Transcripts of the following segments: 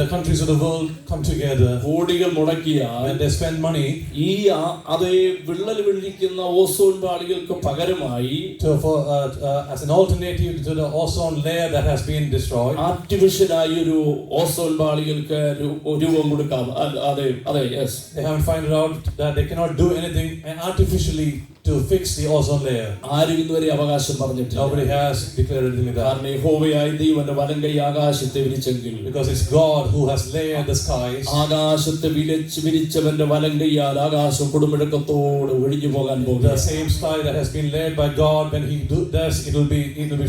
the countries of the world come together, കോടികൾ മുടക്കിയാൽ when they spend money ഈ അതേ വിള്ളൽ വീഴിക്കുന്ന ഓസോൺ പാളികൾക്ക് പകരമായി as an alternative to the ozone layer that has been destroyed, ആർട്ടിഫിഷ്യലായി ഒരു ozone പാളികൾക്ക് രൂപം കൊടുക്കാം. അതെ അതെ yes. they haven't found out that they cannot do anything artificially to fix the ozone layer. ആരും ഇതുവരെ അവകാശം പറഞ്ഞിട്ടില്ല. Nobody has declared anything like that. കാരണം യഹോവയായ ദൈവന്റെ വലങ്കൈ ആകാശത്തെ വിരിച്ചെങ്കിൽ, Because it's God who has layered the skies. ആകാശത്തെ വിരിച്ചവന്റെ വലങ്കൈയാൽ ആകാശം കൊടുമിഴക്കത്തോട് ഒഴിഞ്ഞു പോകാൻ പോകുന്നു. The same sky that has been layered by God, when He does, it will be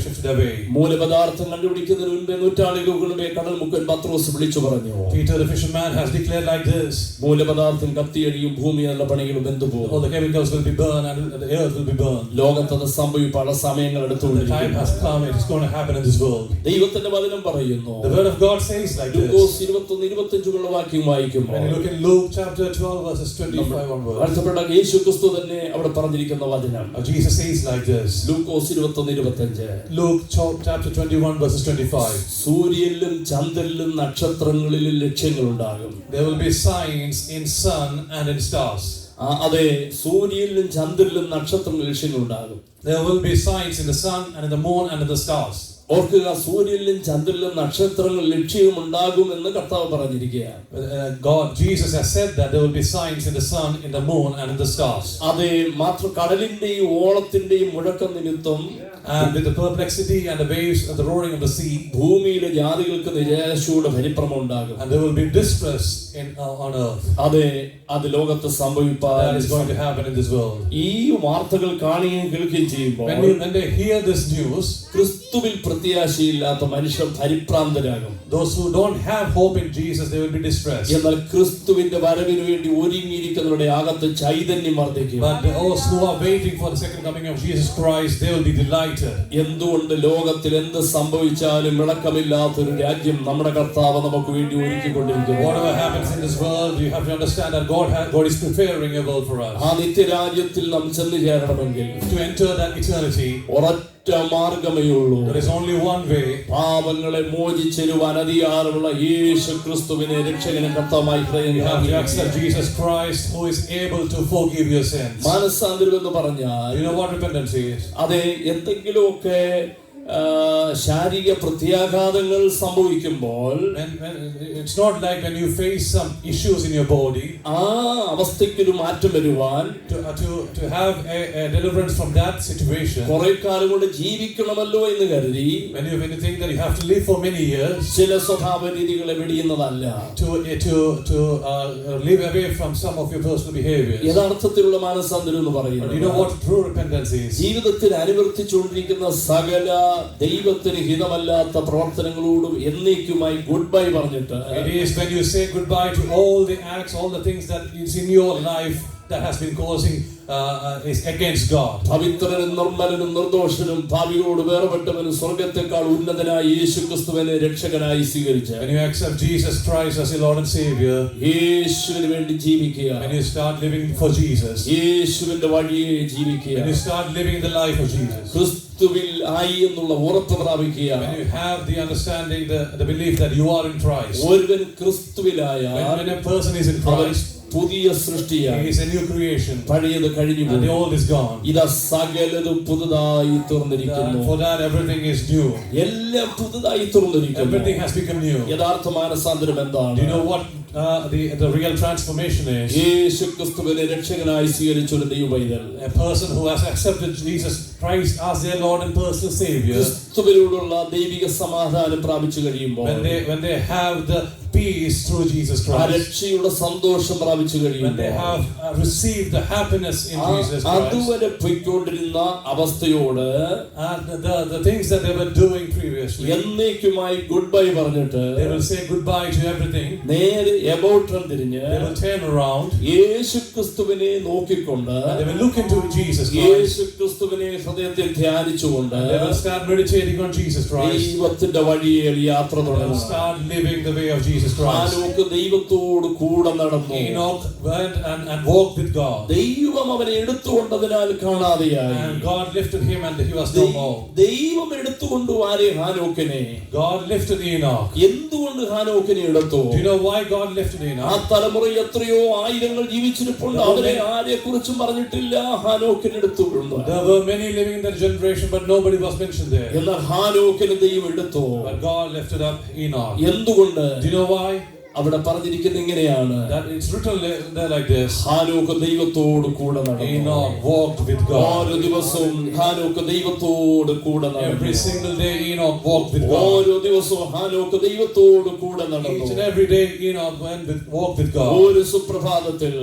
shifted away. മൂലപദാർത്ഥം കണ്ടുപിടിക്കുന്നതിന് മുൻപേ നൂറ്റാണ്ടുകൾക്ക് മുൻപേ കടൽ മുക്കൻ പത്രോസ് വിളിച്ചു പറഞ്ഞു, Peter the fisherman has declared like this: മൂലപദാർത്ഥം കത്തിയടിയും ഭൂമി നല്ല പണികളും വെന്തുപോകും. all the chemicals will be burned and the earth will be burned. ലോകത്തത് സംഭവിപ്പാനുള്ള സമയങ്ങൾ The time has come, it is going to happen in this world. ദൈവത്തിന്റെ വചനം പറയുന്നു. The word of God says like this. ലൂക്കോസ് 21:25 വാക്യം വായിക്കുമ്പോൾ, When you look in Luke chapter 12 verses 25 onwards, വാഴ്ത്തപ്പെട്ട യേശുക്രിസ്തു തന്നെ അവിടെ പറഞ്ഞിരിക്കുന്ന വചനം Jesus says like this. Lukose 21:25. Luke chapter 21 verses 25. സൂര്യനിലും ചന്ദ്രനിലും നക്ഷത്രങ്ങളിലും ലക്ഷ്യങ്ങളുണ്ടാകും. There will be signs in sun and in stars. അതെ, സൂര്യനിലും ചന്ദ്രനിലും നക്ഷത്രങ്ങളിലും ലക്ഷ്യങ്ങളുണ്ടാകും. There will be signs in the sun and in the moon and in the stars. ഓർക്കുക, സൂര്യനിലും ചന്ദ്രനിലും നക്ഷത്രങ്ങൾ ലക്ഷ്യവും ഉണ്ടാകും എന്ന് കർത്താവ് പറഞ്ഞിരിക്കുകയാണ്. Jesus has said that there will be signs in the sun, in the moon and in the stars. അതെ, മാത്രം കടലിന്റെയും ഓളത്തിന്റെയും മുഴക്കം നിമിത്തം, and with the perplexity and the waves and the roaring of the sea, ഭൂമിയിലെ ജാതികൾക്ക് നിരാശയുടെ പരിഭ്രമം ഉണ്ടാകും. and there will be distress on earth. അതെ, അത് ലോകത്ത് സംഭവിപ്പാൻ that is going to happen in this world. ഈ വാർത്തകൾ കാണുകയും കേൾക്കുകയും ചെയ്യുമ്പോൾ, when they hear this news, ക്രിസ്തുവിൽ പ്രത്യാശയില്ലാത്ത മനുഷ്യർ പരിഭ്രാന്തരാകും. those who don't have hope in Jesus, they will be distressed. എന്നാൽ ക്രിസ്തുവിന്റെ വരവിന് വേണ്ടി ഒരുങ്ങിയിരിക്കുന്നവരുടെ അകത്ത് ചൈതന്യം വർദ്ധിക്കും. But those who are waiting for the second coming of Jesus Christ, they will be delighted. എന്തുകൊണ്ട് ലോകത്തിൽ എന്ത് സംഭവിച്ചാലും വിളക്കമില്ലാത്തൊരു രാജ്യം നമ്മുടെ കർത്താവ് നമുക്ക് വേണ്ടി ഒരുക്കിക്കൊണ്ടിരിക്കുന്നു. Whatever happens in this world, you have to understand that God is preparing a world for us. ആ നിത്യരാജ്യത്തിൽ നാം ചെന്ന് ചേരണമെങ്കിൽ, to enter that eternity, ഒരൊറ്റ മാർഗമേ ഉള്ളൂ. there is only one way. പാപങ്ങളെ മോചിച്ചെരുവാൻ അധികാരമുള്ള യേശു ക്രിസ്തുവിനെ രക്ഷകനും കർത്താവുമായി You have to accept Jesus Christ, who is able to forgive your sins. മാനസാന്തരം എന്ന് പറഞ്ഞാൽ, You know what repentance is? അതെ, എന്തെങ്കിലുമൊക്കെ ശാരീരിക പ്രത്യാഘാതങ്ങൾ സംഭവിക്കുമ്പോൾ, it's not like when you face some issues in your body, ആ അവസ്ഥയ്ക്ക് ഒരു മാറ്റം വരുവാൻ, to have a deliverance from that situation, കുറെ കാലം കൊണ്ട് ജീവിക്കണമല്ലോ എന്ന് കരുതി, when you think that you have to live for many years, ചില സ്വഭാവ രീതികളെ വെടിയുന്നതല്ല, to live away from some of your personal behaviors. യഥാർത്ഥത്തിലുള്ള മാനസാന്തരം എന്ന് പറയുന്നത്, you know what true repentance is? ജീവിതത്തിൽ അനുവർത്തിച്ചുകൊണ്ടിരിക്കുന്ന സകല ദൈവത്തിന് ഹിതമല്ലാത്ത പ്രവർത്തനങ്ങളോടും എന്നേക്കുമായി ഗുഡ് ബൈ പറഞ്ഞിട്ട്, it is when you say goodbye to all the acts, all the things that is in your life that has been causing is against God. പവിത്രനും നിർമ്മലനും നിർദോഷനും ഭാവിയോട് വേർപെട്ടവനും സ്വർഗ്ഗത്തെക്കാൾ ഉന്നതനായ യേശുക്രിസ്തുവിനെ രക്ഷകനായി സ്വീകരിച്ച്, when you accept Jesus Christ as your Lord and Savior, യേശുവിന് വേണ്ടി ജീവിക്കുക, when you start living for Jesus, യേശുവിന്റെ വഴിയെ ജീവിക്കുക, when you start living the life of Jesus, ക്രിസ്തുവിൽ ആയി എന്നുള്ള ഉറപ്പ് പ്രാപിക്കുക, when you have the understanding, the belief that you are in Christ, ഒരുവൻ ക്രിസ്തുവിലായാൽ, when a person is in Christ, പുതിയ സൃഷ്ടിയാണ്, he is a new creation, പഴയത് കഴിഞ്ഞു and the old is gone. ഇതാ സകലതും പുതുതായി തീർന്നിരിക്കുന്നു. For that everything is new. എല്ലാം പുതുതായി തീർന്നിരിക്കുന്നു. Everything has become new. യഥാർത്ഥ മാനസാന്തരം എന്താണ്? Do you know what the real transformation is? യേശുക്രിസ്തുവിനെ രക്ഷകനായി സ്വീകരിച്ച ഒരു ദൈവപൈതൽ, a person who has accepted Jesus Christ as their Lord and personal Savior, ക്രിസ്തുവിനോടുള്ള ദൈവിക സമാധാനം പ്രാപിച്ചു കഴിയുമ്പോൾ, when they have the peace through Jesus Christ, രക്ഷയുടെ സന്തോഷം പ്രാപിച്ചു കഴിയുമ്പോൾ, when they have received the happiness in Jesus Christ, അതുവരെ പോയിക്കൊണ്ടിരുന്ന അവസ്ഥയോട്, the things that they were doing previously, എന്നേക്കുമായി ഗുഡ് ബൈ പറഞ്ഞിട്ട്, they will say goodbye to everything, നേരെ about തിരിഞ്ഞ്, they will turn around, യേശുക്രിസ്തുവിനെ നോക്കിക്കൊണ്ട്, they will look into Jesus Christ, യേശുക്രിസ്തുവിനെ ഹൃദയത്തിൽ ധ്യാനിച്ചുകൊണ്ട്, they will start meditating on Jesus Christ, ദൈവത്തിന്റെ വഴിയിൽ യാത്ര they will തുടങ്ങും. start living the way of Jesus Christ. ഹാനോക്ക് ദൈവത്തോട് കൂടെ നടന്നു. Enoch went and walked with God. ദൈവം അവനെ എടുത്തുകൊണ്ടതിനാൽ കാണാതെയായി. And God lifted him and he was no more. ദൈവം എടുത്തുകൊണ്ടു ആരെ? ഹാനോക്കിനെ. God lifted Enoch. എന്തുകൊണ്ട് ഹാനോക്കിനെ എടുത്തു? Do you know why God lifted Enoch? ആ തലമുറ എത്രയോ ആയിരങ്ങൾ ജീവിച്ചിരിപ്പുണ്ട്. അവരെ ആരെ കുറിച്ചും പറഞ്ഞിട്ടില്ല. ഹാനോക്കിനെ എടുത്തു. There were many living in that generation, but nobody was mentioned there. എന്നാൽ ഹാനോക്കിനെ ദൈവം എടുത്തു. But God lifted up Enoch. എന്തുകൊണ്ട്? Do you know why? അവിടെ പറഞ്ഞിരിക്കുന്നത് ഇങ്ങനെയാണ്. That it's written there like this. ഹാനോക്ക് ദൈവത്തോട് കൂടെ നടന്നു. Enoch walked with God. ഓരോ ദിവസവും ഹാനോക്ക് ദൈവത്തോട് കൂടെ നടന്നു. Every single day Enoch walked with God. ഓരോ ദിവസവും ഹാനോക്ക് ദൈവത്തോട് കൂടെ നടന്നു. Each and every day Enoch walked with God. ഒരു സുപ്രഭാതത്തിൽ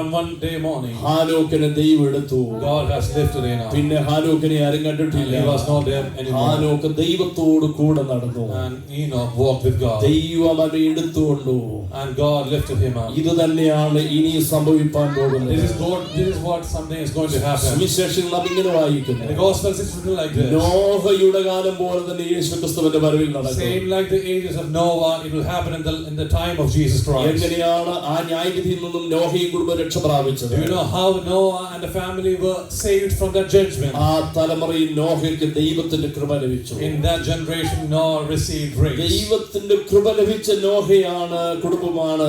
on one day morning ഹാനോക്കിനെ ദൈവം എടുത്തു. God has lifted Enoch. പിന്നെ ഹാനോക്കിനെ ആരും കണ്ടിട്ടില്ല. He was not there anymore. ഹാനോക്ക് ദൈവത്തോട് കൂടെ നടന്നു. And Enoch walked with God. ദൈവം അവനെ എടുത്തുകൊണ്ട് and God lifted him up. ഇത് തന്നെയാണ് ഇനി സംഭവിക്കാൻ പോകുന്നത്. This is what something is going to happen. സുവിശേഷങ്ങൾ നാം ഇങ്ങനെ വായിക്കുന്നു. In the Gospels it's written like this. നോഹയുടെ കാലം പോലെ തന്നെ യേശുക്രിസ്തുവിന്റെ വരവിൽ നടക്കും. Same like the ages of Noah, it will happen in the time of Jesus Christ. എങ്ങനെയാണ് ആ ന്യായവിധിയിൽ നിന്നും നോഹയും കുടുംബം രക്ഷ പ്രാപിച്ചത്? Do you know how Noah and the family were saved from that judgment? ആ തലമുറയിൽ നോഹയ്ക്ക് ദൈവത്തിന്റെ കൃപ ലഭിച്ചു. In that generation Noah received grace. ദൈവത്തിന്റെ കൃപ ലഭിച്ച നോഹയാണ് കുടുംബമാണ്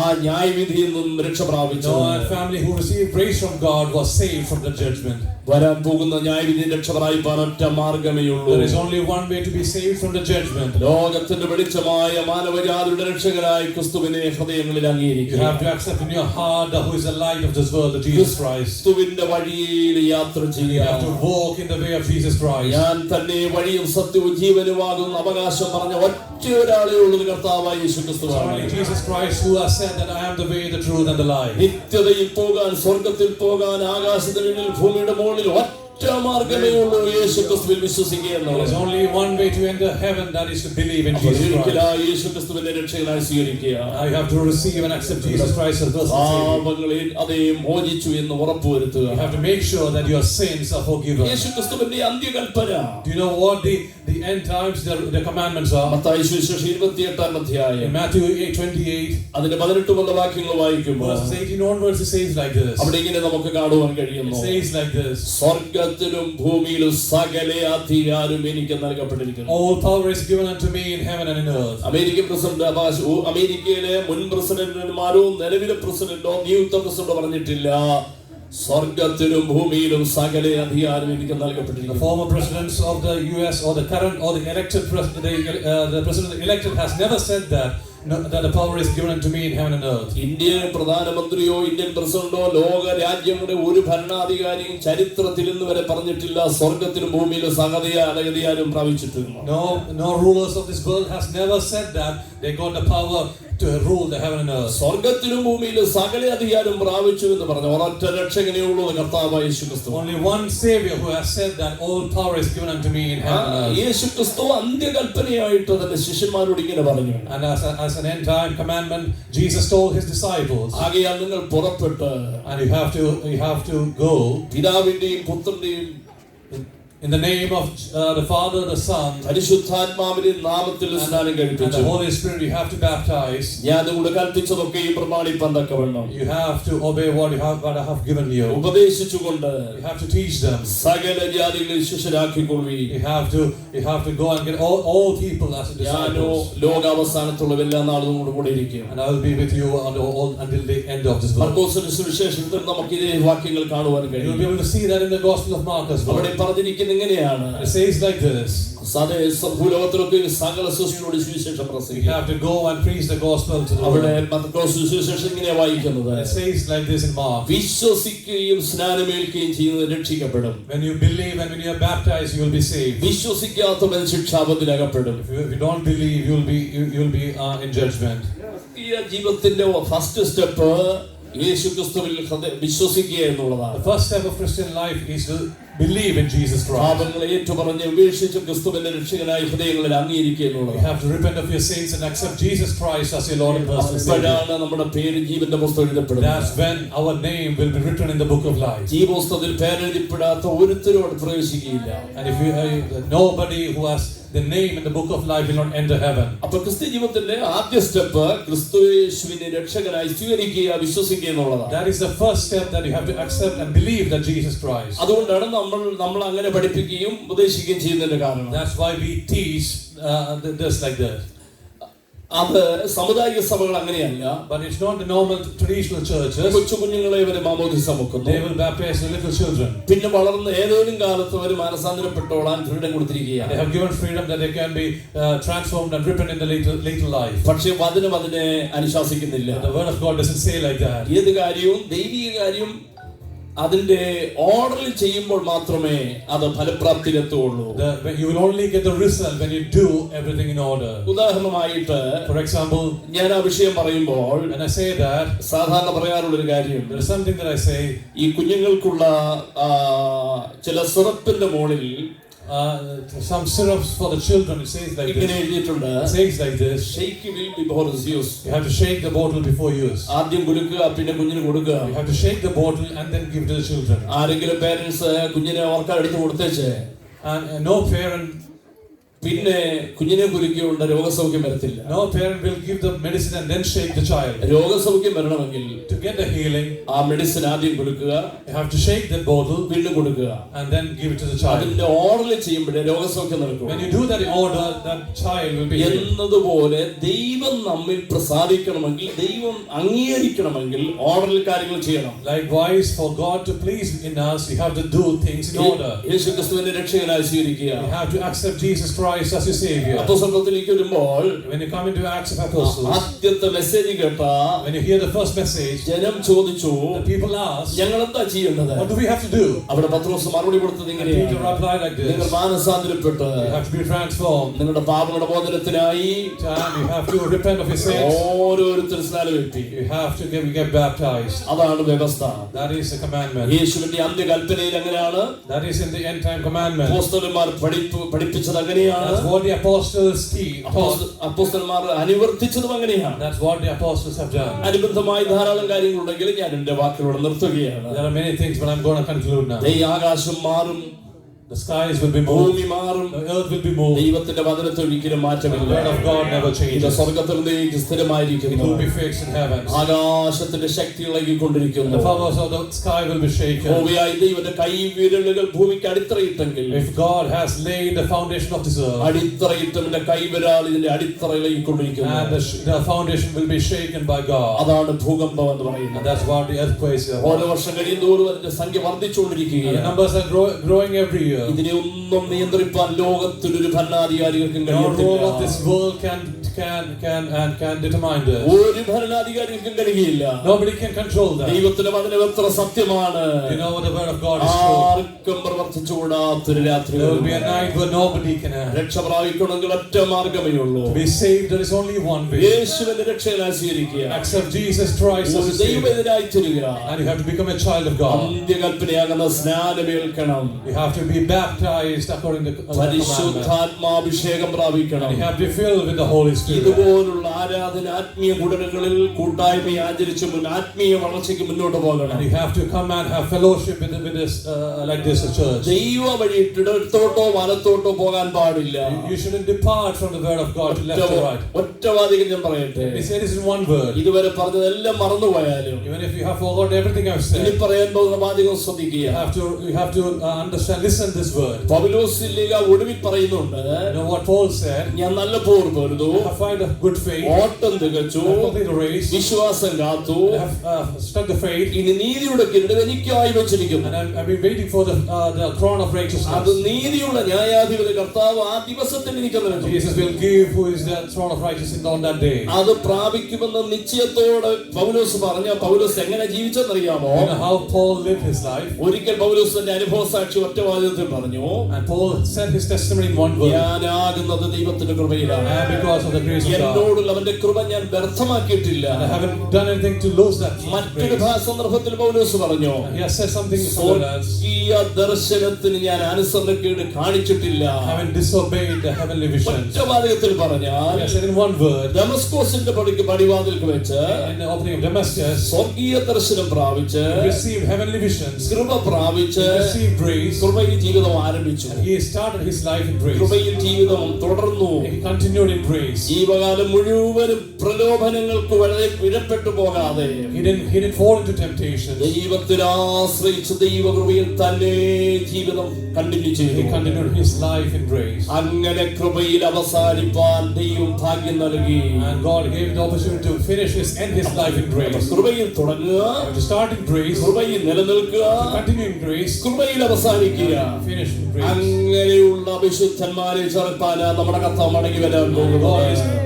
ആ ന്യായവിധിയിൽ നിന്നും രക്ഷ പ്രാപിച്ചത്. Noah and family who received grace from God was saved from the judgment. വരാൻ പോകുന്ന ന്യായവിധിയിൽ രക്ഷ പ്രാപിക്കാൻ ഒറ്റ മാർഗ്ഗമേ ഉള്ളൂ. There is only one way to be saved from the judgment. ലോകത്തിന്റെ വെളിച്ചമായ മാനവജാതിയുടെ രക്ഷകനായി ക്രിസ്തുവിനെ ഹൃദയങ്ങളിൽ അംഗീകരിക്കുക. You have to accept in your heart who is the light of this world, Jesus Christ. ക്രിസ്തുവിന്റെ വഴിയിൽ യാത്ര ചെയ്യുക. You have to walk in the way of Jesus Christ. ഞാൻ തന്നെ വഴിയും സത്യവും ജീവനുമാകുന്ന അവകാശം പറഞ്ഞ ഒറ്റ ഒരാളേ ഉള്ളൂ, കർത്താവായ യേശുക്രിസ്തുവാണ്. Only Jesus Christ who has said that I am the way, the truth and the life. നിത്യതയിൽ പോകാൻ, സ്വർഗ്ഗത്തിൽ പോകാൻ, ആകാശത്തിന് ഭൂമിയുടെ മുകളിൽ ഒറ്റ മാർഗ്ഗമേ ഉള്ളൂ, യേശുക്രിസ്തുവിൽ വിശ്വസിക്കുക എന്നുള്ളത്. There is only one way to enter heaven, that is to believe in Jesus Christ. യേശുക്രിസ്തുവിനെ രക്ഷകനായി സ്വീകരിക്കുക. I have to receive and accept Jesus Christ as personal Savior. പാപങ്ങളെ അതേ മോചിച്ചു എന്ന് ഉറപ്പുവരുത്തുക. You have to make sure that your sins are forgiven. യേശുക്രിസ്തുവിന്റെ അന്ത്യകൽപ്പന. Do you know what the end times, the commandments are? Mathai സുവിശേഷം 28-ാം അധ്യായം In Matthew 8:28, അതിന്റെ 18 മുതലുള്ള വാക്യങ്ങൾ വായിക്കുമ്പോൾ verses 18 onwards, it says like this. അവിടെ ഇങ്ങനെ നമുക്ക് കാണുവാൻ It കഴിയുന്നു. says like this. സ്വർഗ്ഗത്തിലും ഭൂമിയിലും സകല അധികാരം എനിക്ക് നൽകപ്പെട്ടിരിക്കുന്നു. All power is given unto me in heaven and in earth. American president അമേരിക്കയിലെ മുൻ പ്രസിഡന്റുമാരോ നിലവിലെ പ്രസിഡന്റോ നിയുക്ത പ്രസിഡന്റോ പറഞ്ഞിട്ടില്ല സ്വർഗ്ഗത്തിലും ഭൂമിയിലും സകല അധികാരം എനിക്ക് The നൽകപ്പെട്ടിരിക്കുന്നു. former presidents of the US or the current or the elected the president elected has never said that the power is given unto me in heaven and earth. Indian പ്രധാനമന്ത്രിയോ ഇന്ത്യൻ പ്രസിഡന്റോ ലോക രാജ്യങ്ങളുടെ ഒരു ഭരണാധികാരിയും ചരിത്രത്തിൽ ഇന്ന് വരെ പറഞ്ഞിട്ടില്ല സ്വർഗ്ഗത്തിലും ഭൂമിയിലും സകല അധികാരം പ്രാപിച്ചിട്ടുണ്ട്. No rulers of this world has never said that they got the power to rule the heaven and earth. സ്വർഗ്ഗത്തിലും ഭൂമിയിലും സകല അധികാരം പ്രാപിച്ചു എന്ന് പറഞ്ഞ ഒരൊറ്റ രക്ഷകനേ ഉള്ളൂ, കർത്താവായ യേശുക്രിസ്തു. Only one Savior who has said that all power is given unto me in heaven and earth. യേശുക്രിസ്തു അന്ത്യകൽപ്പനയായിട്ട് തന്റെ ശിഷ്യന്മാരോട് ഇങ്ങനെ പറഞ്ഞു. And as an end time commandment, Jesus told his disciples, ആകയാൽ നിങ്ങൾ പുറപ്പെട്ട് and you have to go പിതാവിന്റെയും പുത്രന്റെയും in the name of the Father, the Son, പരിശുദ്ധാത്മാവിന്റെ നാമത്തിൽ സ്നാനം and കഴിപ്പിച്ചു. the Holy Spirit. You have to baptize. ഞാൻ നിങ്ങളോട് കൽപ്പിച്ചതൊക്കെ ഈ പ്രമാണിപ്പാൻ തക്കവണ്ണം You have to obey what I have given you. ഉപദേശിച്ചുകൊണ്ട് You have to teach them. സകല ജാതികളെ ശിഷ്യരാക്കിക്കൊള്ളുവീൻ. You have to go and get all people as ഞാനോ disciples. ലോകാവസാനത്തുള്ള എല്ലാ നാളും കൂടെ ഇരിക്കും. And I will be with you until the end of this world. മർക്കോസിന്റെ സുവിശേഷത്തിൽ നമുക്ക് ഇതേ വാക്യങ്ങൾ കാണുവാൻ You will കഴിയും. be able to see that in the Gospel of Mark as well. അവിടെ പറഞ്ഞിരിക്കുന്നത് ഇങ്ങനെയാണ്. It says like this. ഭൂലോകത്തിലൊക്കെ സകല സൃഷ്ടിയോട് സുവിശേഷം You പ്രസംഗിക്കുക. have to go and preach the gospel to the അവിടെ world. മർക്കോസ് സുവിശേഷം ഇങ്ങനെ വായിക്കുന്നത്. It says like this in Mark. വിശ്വസിക്കുകയും സ്നാനമേൽക്കുകയും ചെയ്യുന്നത് രക്ഷിക്കപ്പെടും. When you believe and when you are baptized, you will be saved. വിശ്വസിക്കാത്തവൻ ശിക്ഷാപത്തിലകപ്പെടും. If you don't believe, you will be in judgment. ക്രിസ്തീയ ജീവിതത്തിന്റെ first step യേശുക്രിസ്തുവിൽ വിശ്വസിക്കുക എന്നുള്ളതാണ്. The first step of Christian life is to believe in Jesus Christ. പാപങ്ങളെ ഏറ്റുപറഞ്ഞ് ഉപേക്ഷിച്ച് ക്രിസ്തുവിന്റെ രക്ഷകനായി ഹൃദയങ്ങളിൽ അംഗീകരിക്കുക You എന്നുള്ളതാണ്. have to repent of your sins and accept Jesus Christ as your Lord and personal Savior. അപ്പോഴാണ് നമ്മുടെ പേര് ജീവന്റെ പുസ്തകം എഴുതപ്പെടുന്നത്. That's when our name will be written in the book of life. ജീവപുസ്തകത്തിൽ പേരെഴുതിപ്പെടാത്ത ഒരുത്തരും അവിടെ പ്രവേശിക്കുകയില്ല. And if nobody who has the name in the book of life will not enter heaven. അപ്പൊ ക്രിസ്ത്യ ജീവിതത്തിന്റെ ആദ്യ സ്റ്റെപ്പ് ക്രിസ്തുയേശുവിനെ രക്ഷകനായി സ്വീകരിക്കുക, വിശ്വസിക്കുക എന്നുള്ളതാണ്. That is the first step, that you have to accept and believe that Jesus Christ. അതുകൊണ്ടാണ് നമ്മൾ അങ്ങനെ പഠിപ്പിക്കുകയും ഉപദേശിക്കുകയും ചെയ്യുന്നതിന്റെ കാരണം. That's why we teach this like that. അത് സാമുദായിക സഭകൾ അങ്ങനെയല്ല. But it's not the normal traditional churches. കൊച്ചു കുഞ്ഞുങ്ങളെ ഇവരെ മാമോദിസ മുക്കുന്നു. They will baptize the little children. പിന്നെ വളർന്ന് ഏതെങ്കിലും കാലത്ത് അവർ മാനസാന്തരപ്പെട്ടോളാൻ ഫ്രീഡം കൊടുത്തിരിക്കുകയാണ്. They have given freedom that they can be transformed and repent in the later life. പക്ഷേ വചനം അതിനെ അനുശാസിക്കുന്നില്ല. The word of God doesn't say like that. ഏത് കാര്യവും ദൈവിക കാര്യം അതിന്റെ ഓർഡറിൽ ചെയ്യുമ്പോൾ മാത്രമേ അത് ഫലപ്രാപ്തിയിലെത്തുള്ളൂ. You will only get the result when you do everything in order. ഉദാഹരണമായിട്ട്, for example, ഞാൻ ആ വിഷയം പറയുമ്പോൾ when I say that, സാധാരണ പറയാറുള്ള ഒരു കാര്യം, there is something that I say, ഈ കുഞ്ഞുങ്ങൾക്കുള്ള ചില സിറപ്പിന്റെ മുകളിൽ some syrups for the children, it says like ഇങ്ങനെ this. എഴുതിയിട്ടുണ്ട്. It says like this. Shake will be before use. You have to shake the bottle before use. ആദ്യം കുലുക്കുക, പിന്നെ കുഞ്ഞിന് കൊടുക്കുക. You have to shake the bottle and then give to the children. ആരെങ്കിലും parents കുഞ്ഞിനെ ഓർക്കാൻ എടുത്ത് കൊടുത്തേച്ച് And no parent പിന്നെ കുഞ്ഞിനെ കുലുക്കിയുകൊണ്ട് രോഗസൗഖ്യം വരത്തില്ല. No parent will give the medicine and then shake the child. രോഗസൗഖ്യം വരണമെങ്കിൽ To get the healing, ആ medicine ആദ്യം കൊടുക്കുക, you have to shake that bottle വീണ്ടും കൊടുക്കുക. and then give it to the child. അതിന്റെ ഓർഡറിൽ ചെയ്യുമ്പോഴേ രോഗസൗഖ്യം നടക്കും. When you do that in order, that child will be healed. എന്നതുപോലെ ദൈവം നമ്മിൽ പ്രസാദിക്കണമെങ്കിൽ, ദൈവം അംഗീകരിക്കണമെങ്കിൽ ഓർഡറിൽ കാര്യങ്ങൾ ചെയ്യണം. Likewise, for God to please in us, we have to do things in order. യേശുക്രിസ്തുവിനെ രക്ഷകനായി സ്വീകരിക്കുക. We have to accept Jesus Christ as your Savior. അപ്പോസ്തലത്തിലേക്ക് വരുമ്പോൾ, When you come into Acts of Apostles, ആദ്യത്തെ മെസ്സേജ് കേട്ട when you hear the first message, ജനം ചോദിച്ചു, the people ask, ഞങ്ങൾ എന്താ ചെയ്യേണ്ടത്? what do we have to do? അവിടെ പത്രോസ് മറുപടി കൊടുത്തത് And ഇങ്ങനെയാണ്, Peter replied like നിങ്ങൾ this. മാനസാന്തരപ്പെട്ട് You have to be transformed. നിങ്ങളുടെ പാപങ്ങളുടെ മോചനത്തിനായി And you have to repent of your sins. ഓരോരുത്തരും സ്നാനം വെപ്പി. You have to get baptized. അതാണ് വ്യവസ്ഥ. That is the commandment. യേശുവിന്റെ അന്ത്യകൽപ്പനയിൽ അങ്ങനെയാണ്. That is in the end time commandment. അപ്പോസ്തലന്മാർ പഠിപ്പിച്ചത് അങ്ങനെയാണ്. That's what the apostles taught. അപ്പോസ്തലന്മാർ അനുവർത്തിച്ചതും അങ്ങനെയാണ്. That's what the apostles have done. അനുബന്ധമായി ധാരാളം കാര്യങ്ങളുണ്ടെങ്കിൽ ഞാൻ എന്റെ വാക്കുകളോട് നിർത്തുകയാണ്. There are many things, but I'm going to conclude now. ഈ ആകാശം മാറും, The skies will be moved. ഭൂമി മാറും, The earth will be moved. ദൈവത്തിന്റെ വചനത്തിൽ ഒരിക്കലും The മാറ്റമില്ല. word of God never ഇത് changes. സ്വർഗത്തിലേക്ക് It സ്ഥിരമായിരിക്കുന്നു. will be fixed in heaven. ആകാശത്തിന്റെ ശക്തി ഇളകിക്കൊണ്ടിരിക്കുന്നു. The powers of the sky will be shaken. ഭൂമിയായി ദൈവത്തിന്റെ കൈവിരലുകൾ ഭൂമിക്ക് അടിത്തറയിട്ടെങ്കിൽ, If God has laid the foundation of this earth, അടിത്തറയിട്ടവന്റെ കൈവിരൽ ഇതിന്റെ അടിത്തറ and ഇളകിക്കൊണ്ടിരിക്കുന്നു. the foundation will be shaken by God. അതാണ് ഭൂകമ്പം എന്ന് And പറയുന്നത്. that's what the earthquakes are. ഓരോ വർഷം കഴിയുന്തോറും അതിന്റെ സംഖ്യ And the വർദ്ധിച്ചുകൊണ്ടിരിക്കുകയാണ്. numbers are growing every year. ഇതിനെ ഒന്നും നിയന്ത്രിപ്പാൻ ലോകത്തിലൊരു ഭരണാധികാരികൾക്കും No rule of കഴിയത്തില്ല. this world can determine this. ഒരു ഭരണാധികാരികൾക്കും കഴിയില്ല. Nobody can control that. ദൈവത്തിന്റെ വചനം എത്ര സത്യമാണ്. You know the word of God is true. ആർക്കും പ്രവർത്തിച്ചുകൂടാത്തൊരു രാത്രി. There will be a night where nobody can have. രക്ഷ പ്രാപിക്കണമെങ്കിൽ ഒറ്റ മാർഗമേ ഉള്ളൂ. To be saved, there is only one way. യേശുവിന്റെ രക്ഷകനായി സ്വീകരിക്കുക. Accept Jesus Christ as ഒരു your Savior. ദൈവത്തിനായി തീരുക. And you have to become a child of God. അന്ത്യകൽപ്പനയാകുന്ന സ്നാനമേൽക്കണം. You have to be baptized according to the commandment. പരിശുദ്ധാത്മാഭിഷേകം പ്രാപിക്കണം. And you have to be filled with the Holy Spirit. ഇതുപോലുള്ള ആരാധന ആത്മീയ കൂടലുകളിൽ കൂട്ടായ്മ ആചരിച്ച് ആത്മീയ വളർച്ചയ്ക്ക് മുന്നോട്ട് പോകണം. And you have to come and have fellowship with this like this church. ദൈവ വഴി ഇടത്തോട്ടോ വലത്തോട്ടോ പോകാൻ പാടില്ല. You shouldn't depart from the word of God to left or right. ഒറ്റവാദികം ഞാൻ പറയട്ടെ. We say this in one word. ഇതുവരെ പറഞ്ഞതെല്ലാം മറന്നുപോയാലും Even if you have forgotten everything I've ഇനി said, പറയാൻ പോകുന്ന വാചകം ശ്രദ്ധിക്കുക. you have to understand, listen this word. പൗലോസ് ഒടുവിൽ പറയുന്നുണ്ട്, You know what Paul said? ഞാൻ നല്ല പോർ പൊരുതു, I have fight a good faith. ഓട്ടം തികച്ചു, I have completed the race. വിശ്വാസം കാത്തു, I have stuck the faith. ഇനി നീതിയുടെ കിരീടം എനിക്കായി വെച്ചിരിക്കുന്നു. And I've been waiting for the crown of righteousness. അത് നീതിയുള്ള ന്യായാധിപതി കർത്താവ് ആ ദിവസത്തിൽ എനിക്കെന്ന് വെച്ചു. Jesus will give who is the throne of righteousness on that day. അത് പ്രാപിക്കുമെന്ന നിശ്ചയത്തോടെ പൗലോസ് പറഞ്ഞ പൗലോസ് എങ്ങനെ ജീവിച്ചെന്നറിയാമോ? You know how Paul lived his life? ഒരിക്കൽ പൗലോസ് തന്റെ അനുഭവ സാക്ഷി ഒറ്റ വാചകത്തിൽ പറഞ്ഞു, And Paul said his testimony in one word. ഞാനാകുന്നത് ദൈവത്തിന്റെ കൃപയിലാണ്. And because of the the grace of God. എന്നോടുള്ള അവന്റെ കൃപ ഞാൻ വ്യർത്ഥമാക്കിയിട്ടില്ല. And I haven't done anything to lose that മറ്റൊരു grace. സന്ദർഭത്തിൽ പൗലോസ് പറഞ്ഞു, He has said something somewhere else. സ്വർഗീയ ദർശനത്തിന് ഞാൻ അനുസരണക്കേട് കാണിച്ചിട്ടില്ല. Having disobeyed the heavenly visions. ഒറ്റവാചകത്തിൽ പറഞ്ഞാൽ, He has said in one word, ദമസ്കോസിന്റെ പടിവാതിൽക്ക് വെച്ച് in the opening of Damascus, സ്വർഗീയ ദർശനം പ്രാപിച്ച്, he received heavenly visions, കൃപ പ്രാപിച്ച്, he received grace, കൃപയിൽ ജീവിതം ആരംഭിച്ചു. and he started his life in grace. കൃപയിൽ ജീവിതം തുടർന്നു. He continued in grace. ജീവകാലം മുഴുവനും പ്രലോഭനങ്ങൾക്ക് വളരെ വിഴപ്പെട്ടു പോകാതെ He didn't fall into temptation. ദൈവത്തിൽ ആശ്രയിച്ച് ദൈവകൃപയിൽ തന്നെ ജീവിതം കണ്ടിന്യൂ ചെയ്തു. He continued his life in grace. അങ്ങനെ കൃപയിൽ അവസാനിപ്പാൻ ദൈവം ഭാഗ്യം നൽകി. And God gave the opportunity to finish end his life in grace. കൃപയിൽ തുടങ്ങുക, To start in grace, കൃപയിൽ നിലനിൽക്കുക, to continue in grace, കൃപയിൽ അവസാനിക്കുക. finish in grace. അങ്ങനെയുള്ള വിശുദ്ധന്മാരെ ചേർക്കാൻ നമ്മുടെ കർത്താവ് മടങ്ങി വരാൻ പോകുന്നു.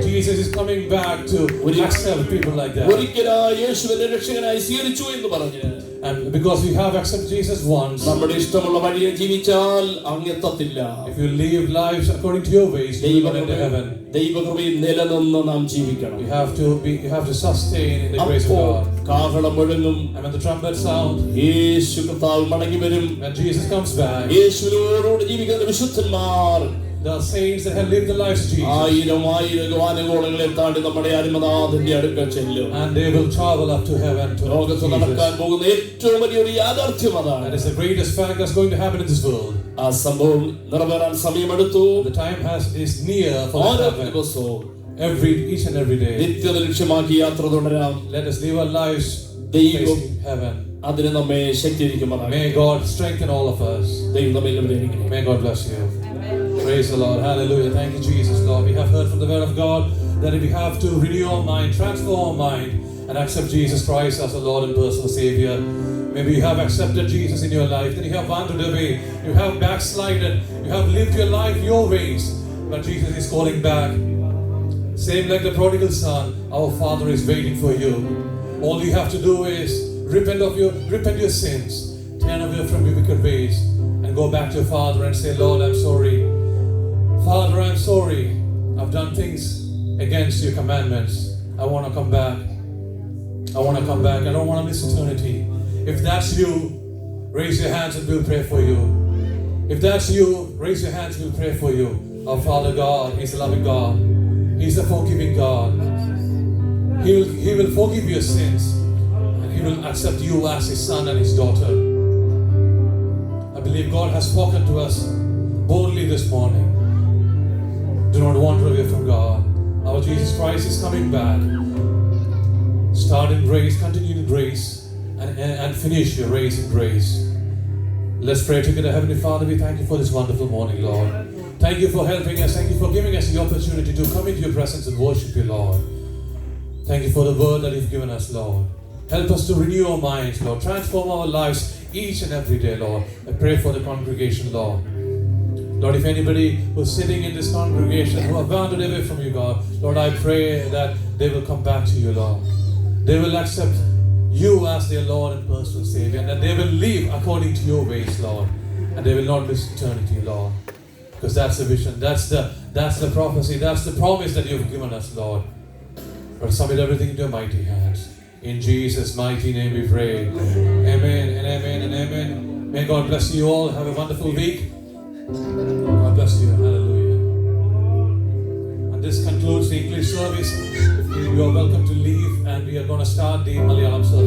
Jesus is coming back to accept people like that. ഒരിക്കലായി യേശുവിനെ രക്ഷകനായി സ്വീകരിച്ചു എന്ന് പറഞ്ഞ്, And because we have accepted Jesus once, നമ്മുടെ ഇഷ്ടമുള്ള വഴിയെ ജീവിച്ചാൽ അങ്ങെത്തത്തില്ല. if you live lives according to your ways, you will enter heaven. ദൈവകൃപയിൽ നിലനിന്ന് നാം ജീവിക്കണം. You have to sustain in the grace of God. കാഹളം മുഴങ്ങും, And when the trumpet sound, യേശു കർത്താവ് മടങ്ങി വരും. when Jesus comes back, യേശുവിനോട് ജീവിക്കുന്ന വിശുദ്ധന്മാർ, the saints that have lived the lives of Jesus, ആയിരം വാനകോളങ്ങളെ താണ്ടി നമ്മുടെ അരുമനാഥന്റെ അടുക്കൽ ചെല്ലും. and they will travel up to heaven to ലോകത്ത് നടക്കാൻ Jesus. പോകുന്ന ഏറ്റവും വലിയൊരു യാഥാർത്ഥ്യം അതാണ്. That is the greatest fact that's going to happen in this world. ആ സംഭവം നിറവേറാൻ സമയമെടുത്തു. The time is near for that ഓരോ to happen. ദിവസവും Each and every day. നിത്യത ലക്ഷ്യമാക്കി യാത്ര തുടരാം. Let us live our lives ദൈവം facing heaven. അതിന് നമ്മെ ശക്തിയിരിക്കുമാറാകട്ടെ. May God strengthen all of us. ദൈവം നമ്മെ അനുഗ്രഹിക്കട്ടെ. May God bless you. Praise the Lord. Hallelujah. Thank you, Jesus, Lord. We have heard from the word of God that we have to renew our mind, transform our mind, and accept Jesus Christ as our Lord and personal Savior. Maybe you have accepted Jesus in your life, then you have wandered away, you have backslided, you have lived your life your ways, but Jesus is calling back. Same like the prodigal son, our Father is waiting for you. All you have to do is repent your sins, turn away from your wicked ways, and go back to your Father and say, Lord, I'm sorry. Father, I'm sorry. I've done things against your commandments. I want to come back. I want to come back. I don't want to miss eternity. If that's you, raise your hands and we'll pray for you. If that's you, raise your hands and we'll pray for you. Our Father God, He's a loving God. He's a forgiving God. He will forgive your sins. And He will accept you as His son and His daughter. I believe God has spoken to us boldly this morning. Do not wander away from God. Our Jesus Christ is coming back. Start in grace, continue in grace, and finish your race in grace. Let's pray together. Heavenly Father, we thank you for this wonderful morning, Lord. Thank you for helping us. Thank you for giving us the opportunity to come into your presence and worship you, Lord. Thank you for the word that you've given us, Lord. Help us to renew our minds, Lord. Transform our lives each and every day, Lord. I pray for the congregation, Lord. Lord, if anybody who's sitting in this congregation who have wandered away from you, God, Lord, I pray that they will come back to you, Lord. They will accept you as their Lord and personal Savior, and that they will live according to your ways, Lord. And they will not miss eternity, Lord. Because that's the vision, that's the prophecy, that's the promise that you've given us, Lord. But submit everything into your mighty hands. In Jesus' mighty name we pray. Amen and amen and amen. May God bless you all. Have a wonderful week. God bless you. Hallelujah. And this concludes the English service. You are welcome to leave, and we are going to start the Malayalam service.